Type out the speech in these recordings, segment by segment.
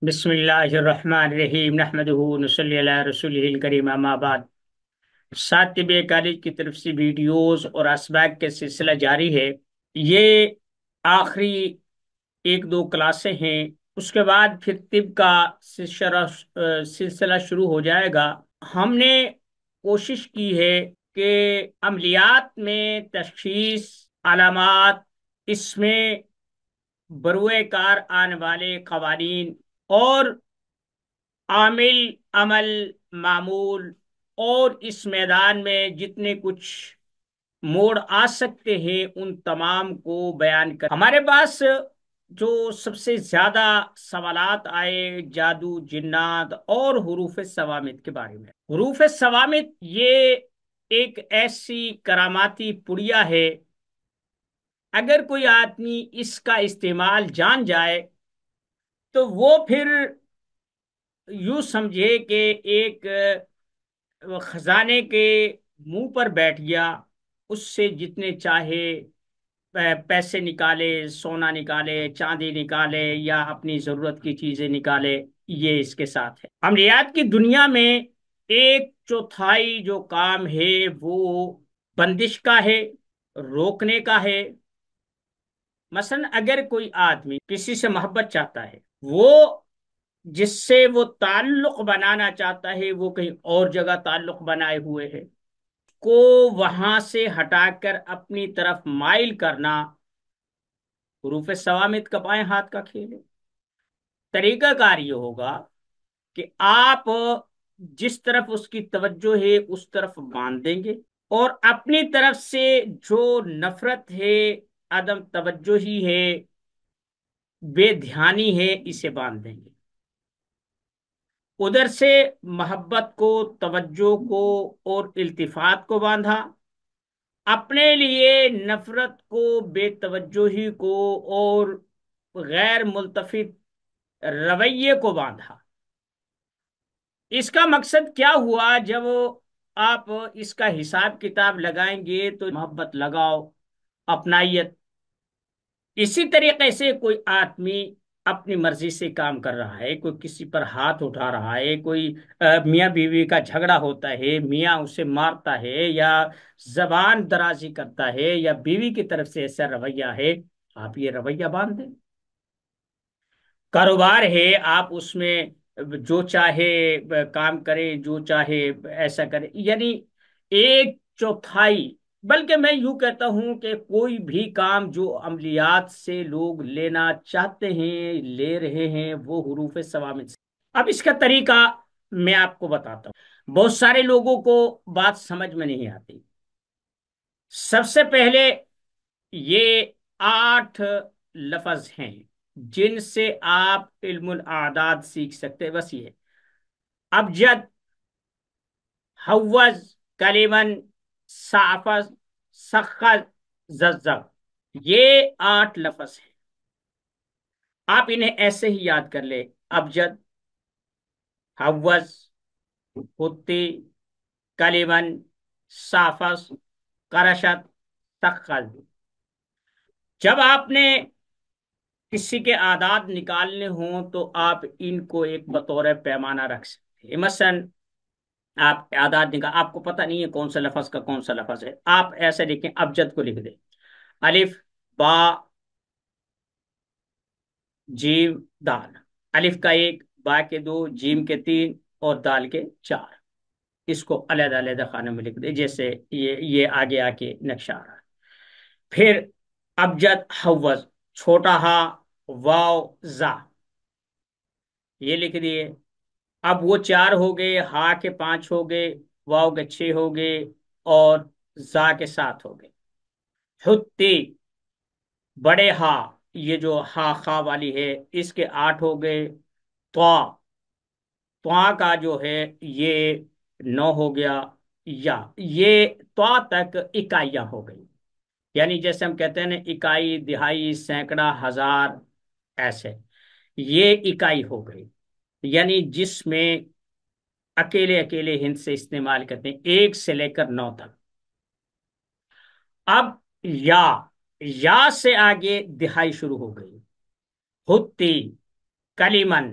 بسم اللہ الرحمن الرحیم نحمدہ نصلی علی رسولہ الکریم اما بعد۔ سات طب کالج کی طرف سے ویڈیوز اور اسباق کا سلسلہ جاری ہے۔ یہ آخری ایک دو کلاسیں ہیں، اس کے بعد پھر طب کا سلسلہ شروع ہو جائے گا۔ ہم نے کوشش کی ہے کہ عملیات میں تشخیص، علامات، اس میں بروئے کار آنے والے قوانین اور عامل، عمل، معمول اور اس میدان میں جتنے کچھ موڑ آ سکتے ہیں ان تمام کو بیان کر۔ ہمارے پاس جو سب سے زیادہ سوالات آئے جادو، جنات اور حروف ثوامت کے بارے میں۔ حروف ثوامت یہ ایک ایسی کراماتی پڑیا ہے، اگر کوئی آدمی اس کا استعمال جان جائے تو وہ پھر یوں سمجھے کہ ایک خزانے کے منہ پر بیٹھ گیا، اس سے جتنے چاہے پیسے نکالے، سونا نکالے، چاندی نکالے یا اپنی ضرورت کی چیزیں نکالے۔ یہ اس کے ساتھ ہے۔ عملیات کی دنیا میں ایک چوتھائی جو کام ہے وہ بندش کا ہے، روکنے کا ہے۔ مثلا اگر کوئی آدمی کسی سے محبت چاہتا ہے، وہ جس سے وہ تعلق بنانا چاہتا ہے وہ کہیں اور جگہ تعلق بنائے ہوئے ہے، کو وہاں سے ہٹا کر اپنی طرف مائل کرنا حروف ثوامت کا بائیں ہاتھ کا کھیل ہے۔ طریقہ کار یہ ہوگا کہ آپ جس طرف اس کی توجہ ہے اس طرف باندھ دیں گے، اور اپنی طرف سے جو نفرت ہے، عدم توجہی ہے، بے دھیانی ہے، اسے باندھ دیں گے۔ ادھر سے محبت کو، توجہ کو اور التفات کو باندھا، اپنے لیے نفرت کو، بے توجہی کو اور غیر ملتفت رویے کو باندھا۔ اس کا مقصد کیا ہوا؟ جب آپ اس کا حساب کتاب لگائیں گے تو محبت لگاؤ، اپنائیت۔ اسی طریقے سے کوئی آدمی اپنی مرضی سے کام کر رہا ہے، کوئی کسی پر ہاتھ اٹھا رہا ہے، کوئی میاں بیوی کا جھگڑا ہوتا ہے، میاں اسے مارتا ہے یا زبان درازی کرتا ہے یا بیوی کی طرف سے ایسا رویہ ہے، آپ یہ رویہ باندھ دیں۔ کاروبار ہے، آپ اس میں جو چاہے کام کرے، جو چاہے ایسا کرے، یعنی ایک چوتھائی، بلکہ میں یوں کہتا ہوں کہ کوئی بھی کام جو عملیات سے لوگ لینا چاہتے ہیں، لے رہے ہیں، وہ حروف ثوامت سے۔ اب اس کا طریقہ میں آپ کو بتاتا ہوں، بہت سارے لوگوں کو بات سمجھ میں نہیں آتی۔ سب سے پہلے یہ 8 لفظ ہیں جن سے آپ علم الاعداد سیکھ سکتے ہیں، بس یہ ابجد، حوض، کلیمن، صافز، سخز، ززب، یہ 8 لفظ ہیں۔ آپ انہیں ایسے ہی یاد کر لیں: ابجد، حوض، حتی، کلیمن، صافز، قرشت، سخز۔ جب آپ نے کسی کے اعداد نکالنے ہوں تو آپ ان کو ایک بطور پیمانہ رکھ سکتے ہیں۔ مثلا آپ اعداد نکال، آپ کو پتہ نہیں ہے کون سا لفظ کا کون سا لفظ ہے، آپ ایسے لکھیں، ابجد کو لکھ دیں: الف، با، جیم، دال۔ الف کا 1، با کے 2، جیم کے 3 اور دال کے 4۔ اس کو علیحدہ علیحدہ خانے میں لکھ دیں، جیسے یہ آگے آ کے نقشہ آ رہا ہے۔ پھر ابجد حوض، چھوٹا ہا، واو، زا، یہ لکھ دیے۔ اب وہ 4 ہو گئے، ہا کے 5 ہو گئے، واو کے 6 ہو گئے اور زا کے 7 ہو گئے۔ حتی، بڑے ہا، یہ جو ہا خا والی ہے، اس کے 8 ہو گئے۔ طا، طا کا جو ہے یہ 9 ہو گیا۔ یا یہ طا تک اکائیاں ہو گئی، یعنی جیسے ہم کہتے ہیں نا اکائی، دہائی، سینکڑا، ہزار، ایسے یہ اکائی ہو گئی، یعنی جس میں اکیلے اکیلے ہند سے استعمال کرتے ہیں 1 سے لے کر 9 تک۔ اب یا، یا سے آگے دہائی شروع ہو گئی: حتی، کلیمن،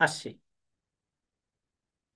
80।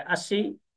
80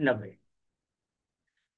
90।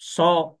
100,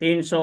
300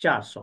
400।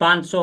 500,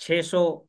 600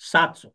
700।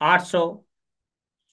800,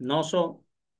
900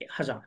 1000।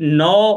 9,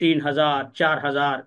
3000, 4000,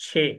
6,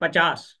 50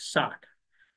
60।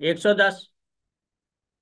110,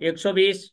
120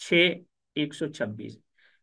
6 126।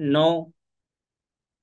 9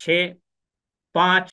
6, 5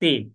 3,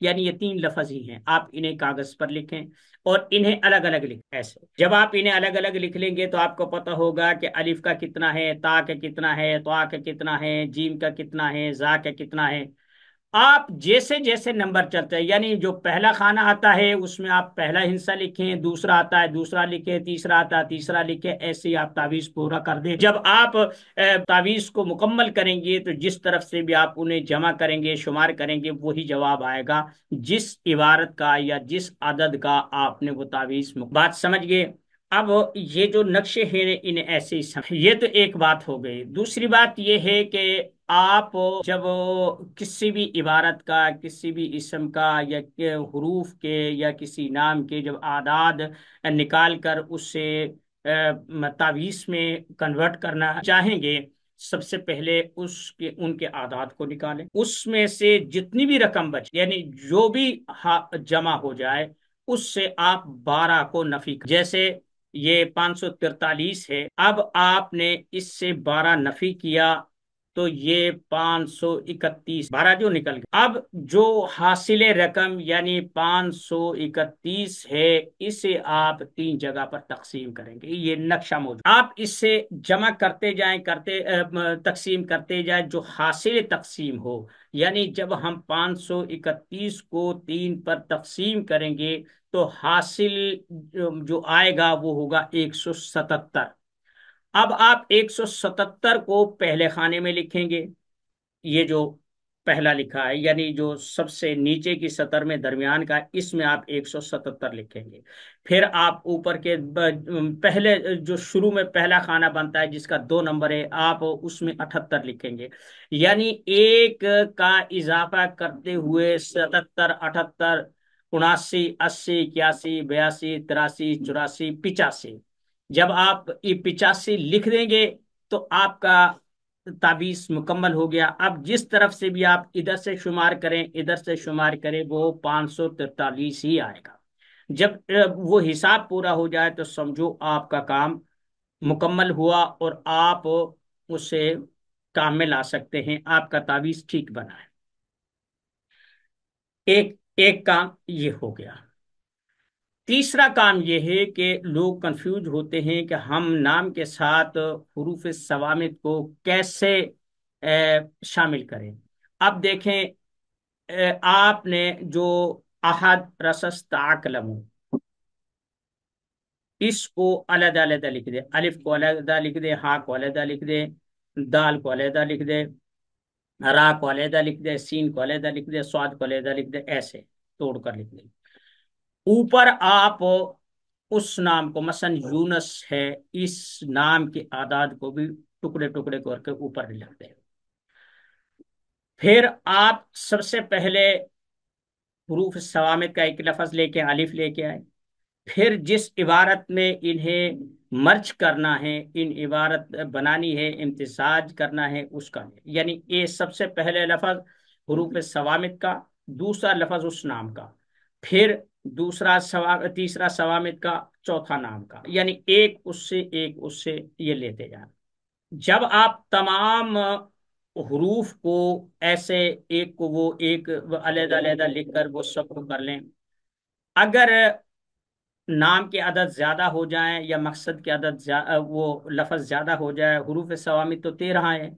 یعنی یہ تین لفظ ہی ہیں، آپ انہیں کاغذ پر لکھیں اور انہیں الگ الگ لکھیں۔ ایسے جب آپ انہیں الگ الگ لکھ لیں گے تو آپ کو پتہ ہوگا کہ الف کا کتنا ہے، تا کا کتنا ہے، طا کا کتنا ہے، جیم کا کتنا ہے، زا کا کتنا ہے۔ آپ جیسے جیسے نمبر چلتے ہیں، یعنی جو پہلا خانہ آتا ہے اس میں آپ پہلا ہندسہ لکھیں، دوسرا آتا ہے دوسرا لکھیں، تیسرا آتا ہے تیسرا لکھیں، ایسے ہی آپ تعویذ پورا کر دیں۔ جب آپ تعویذ کو مکمل کریں گے تو جس طرف سے بھی آپ انہیں جمع کریں گے، شمار کریں گے، وہی جواب آئے گا جس عبارت کا یا جس عدد کا آپ نے وہ تعویذ بات سمجھ گئے۔ اب یہ جو نقشے ہیں انہیں ایسے ہی سمجھ، یہ تو ایک بات ہو گئی۔ دوسری بات یہ ہے کہ آپ جب کسی بھی عبارت کا، کسی بھی اسم کا یا حروف کے یا کسی نام کے جب اعداد نکال کر اس سے تعویذ میں کنورٹ کرنا چاہیں گے، سب سے پہلے ان کے اعداد کو نکالیں، اس میں سے جتنی بھی رقم بچے یعنی جو بھی جمع ہو جائے اس سے آپ 12 کو نفی جیسے یہ 543 ہے، اب آپ نے اس سے 12 نفی کیا تو یہ 531، 12 جو نکل گیا۔ اب جو حاصل رقم یعنی 531 ہے، اسے آپ 3 جگہ پر تقسیم کریں گے، یہ نقشہ موجود، آپ اس سے جمع کرتے جائیں، تقسیم کرتے جائیں، جو حاصل تقسیم ہو، یعنی جب ہم 531 کو 3 پر تقسیم کریں گے تو حاصل جو آئے گا وہ ہوگا 177۔ اب آپ 177 کو پہلے خانے میں لکھیں گے، یہ جو پہلا لکھا ہے یعنی جو سب سے نیچے کی سطر میں درمیان کا، اس میں آپ 177 لکھیں گے۔ پھر آپ اوپر کے پہلے جو شروع میں پہلا خانہ بنتا ہے جس کا 2 نمبر ہے، آپ اس میں 78 لکھیں گے، یعنی ایک کا اضافہ کرتے ہوئے 77، 78، 79، 80، 81، 82، 83، 84، 85۔ جب آپ یہ 85 لکھ دیں گے تو آپ کا تعویذ مکمل ہو گیا۔ اب جس طرف سے بھی آپ ادھر سے شمار کریں، ادھر سے شمار کریں، وہ 543 ہی آئے گا۔ جب وہ حساب پورا ہو جائے تو سمجھو آپ کا کام مکمل ہوا اور آپ اسے کام میں لا سکتے ہیں، آپ کا تعویذ ٹھیک بنا ہے۔ ایک ایک کام یہ ہو گیا۔ تیسرا کام یہ ہے کہ لوگ کنفیوز ہوتے ہیں کہ ہم نام کے ساتھ حروف صوامت کو کیسے شامل کریں۔ اب دیکھیں، آپ نے جو احد رسس تعقلم، اس کو علیحدہ علیحدہ لکھ دے، الف کو علیحدہ لکھ دے، ہا کو علیحدہ لکھ دے، دال کو علیحدہ لکھ دے، را کو علیحدہ لکھ دے، سین کو علیحدہ لکھ دے، سواد کو علیحدہ لکھ دے، ایسے توڑ کر لکھ دے۔ اوپر آپ اس نام کو مثلا یونس ہے، اس نام کے اعداد کو بھی ٹکڑے ٹکڑے کر کے اوپر لکھ دیں۔ پھر آپ سب سے پہلے حروف صوامت کا ایک لفظ لے کے الف لے کے آئے، پھر جس عبارت میں انہیں مرج کرنا ہے، ان عبارت بنانی ہے، امتزاج کرنا ہے، اس کا یعنی یہ سب سے پہلے لفظ حروف صوامت کا، دوسرا لفظ اس نام کا، پھر تیسرا صوامت کا، چوتھا نام کا، یعنی ایک اس سے یہ لیتے جانا۔ جب آپ تمام حروف کو ایسے ایک کو وہ ایک علیحدہ علیحدہ لکھ کر وہ سب کو کر لیں، اگر نام کے عدد زیادہ ہو جائیں یا مقصد کے عدد وہ لفظ زیادہ ہو جائے، حروف صوامت تو 13 ہیں،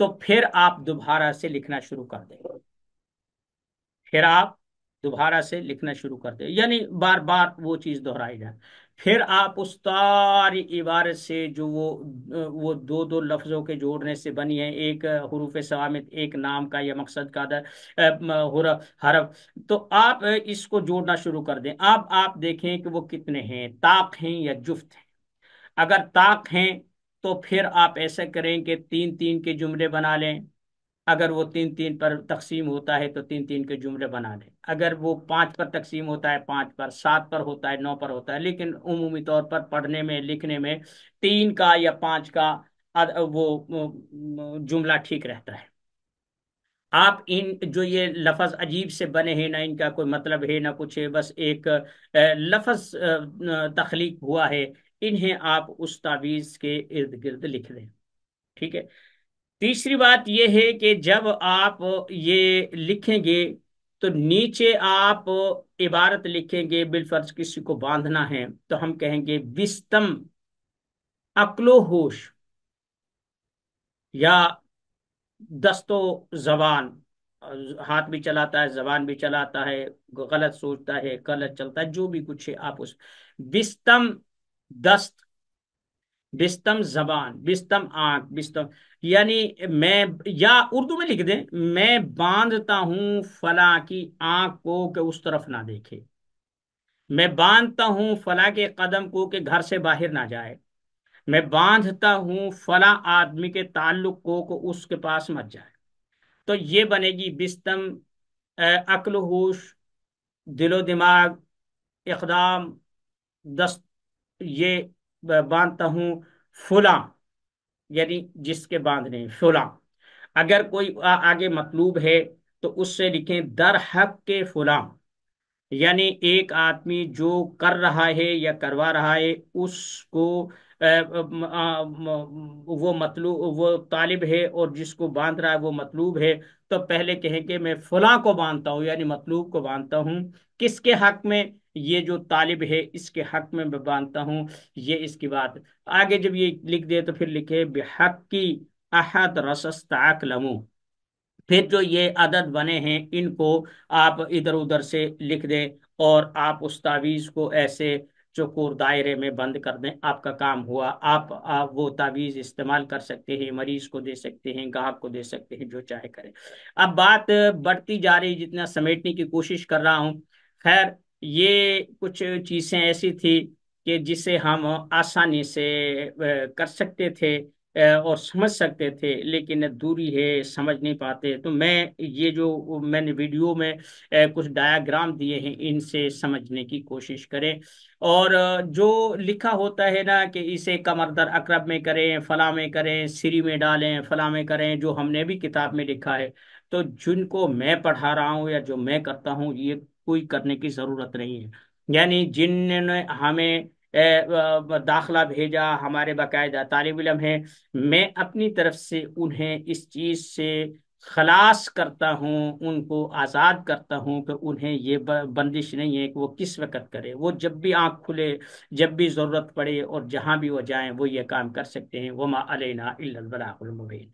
تو پھر آپ دوبارہ سے لکھنا شروع کر دیں، پھر آپ دوبارہ سے لکھنا شروع کر دیں، یعنی بار بار وہ چیز دہرائی جائے۔ پھر آپ اس ساری عبارت سے جو وہ دو دو لفظوں کے جوڑنے سے بنی ہے، ایک حروف صوامت، ایک نام کا یا مقصد کا حرف، تو آپ اس کو جوڑنا شروع کر دیں۔ اب آپ دیکھیں کہ وہ کتنے ہیں، طاق ہیں یا جفت ہیں۔ اگر طاق ہیں تو پھر آپ ایسا کریں کہ 3 3 کے جملے بنا لیں، اگر وہ 3 3 پر تقسیم ہوتا ہے تو 3 3 کے جملے بنا لیں، اگر وہ 5 پر تقسیم ہوتا ہے 5 پر، 7 پر ہوتا ہے، 9 پر ہوتا ہے، لیکن عمومی طور پر پڑھنے میں لکھنے میں 3 کا یا 5 کا وہ جملہ ٹھیک رہتا ہے۔ آپ جو یہ لفظ عجیب سے بنے ہیں، نہ ان کا کوئی مطلب ہے نہ کچھ ہے، بس ایک لفظ تخلیق ہوا ہے، انہیں آپ اس تعویذ کے ارد گرد لکھ دیں، ٹھیک ہے۔ تیسری بات یہ ہے کہ جب آپ یہ لکھیں گے تو نیچے آپ عبارت لکھیں گے، بالفرض کسی کو باندھنا ہے تو ہم کہیں گے بستم عقل و ہوش، یا دست و زبان، ہاتھ بھی چلاتا ہے زبان بھی چلاتا ہے، غلط سوچتا ہے غلط چلتا ہے، جو بھی کچھ ہے آپ اس بستم دست، بستم زبان، بستم آنکھ، بستم یعنی میں، یا اردو میں لکھ دیں میں باندھتا ہوں فلاں کی آنکھ کو کہ اس طرف نہ دیکھے، میں باندھتا ہوں فلاں کے قدم کو کہ گھر سے باہر نہ جائے، میں باندھتا ہوں فلاں آدمی کے تعلق کو اس کے پاس مت جائے۔ تو یہ بنے گی بستم عقل و ہوش، دل و دماغ، اقدام، دست، یہ باندھتا ہوں فلاں، یعنی جس کے باندھنے فلاں۔ اگر کوئی آگے مطلوب ہے تو اس سے لکھیں در حق کے فلاں، یعنی ایک آدمی جو کر رہا ہے یا کروا رہا ہے اس کو وہ مطلوب، وہ طالب ہے اور جس کو باندھ رہا ہے وہ مطلوب ہے، تو پہلے کہیں کہ میں فلاں کو باندھتا ہوں، یعنی مطلوب کو باندھتا ہوں، کس کے حق میں؟ یہ جو طالب ہے اس کے حق میں باندھتا ہوں، یہ اس کی بات۔ آگے جب یہ لکھ دے تو پھر لکھے بحق کی احد رسست عقلمو، پھر جو یہ عدد بنے ہیں ان کو آپ ادھر ادھر سے لکھ دیں، اور آپ اس تعویذ کو ایسے چوکور دائرے میں بند کر دیں، آپ کا کام ہوا۔ آپ وہ تعویذ استعمال کر سکتے ہیں، مریض کو دے سکتے ہیں، گاہک کو دے سکتے ہیں، جو چاہے کریں۔ اب بات بڑھتی جا رہی، جتنا سمیٹنے کی کوشش کر رہا ہوں، خیر یہ کچھ چیزیں ایسی تھی کہ جسے ہم آسانی سے کر سکتے تھے اور سمجھ سکتے تھے، لیکن دوری ہے سمجھ نہیں پاتے، تو میں یہ جو میں نے ویڈیو میں کچھ ڈایاگرام دیے ہیں ان سے سمجھنے کی کوشش کریں، اور جو لکھا ہوتا ہے نا کہ اسے کمر در اقرب میں کریں، فلاں میں کریں، سری میں ڈالیں، فلاں میں کریں، جو ہم نے بھی کتاب میں لکھا ہے، تو جن کو میں پڑھا رہا ہوں یا جو میں کرتا ہوں یہ کوئی کرنے کی ضرورت نہیں ہے۔ یعنی جن نے ہمیں داخلہ بھیجا، ہمارے باقاعدہ طالب علم ہیں، میں اپنی طرف سے انہیں اس چیز سے خلاص کرتا ہوں، ان کو آزاد کرتا ہوں کہ انہیں یہ بندش نہیں ہے کہ وہ کس وقت کرے، وہ جب بھی آنکھ کھلے، جب بھی ضرورت پڑے اور جہاں بھی وہ جائیں وہ یہ کام کر سکتے ہیں۔ وما علینا الا البلاغ المبین۔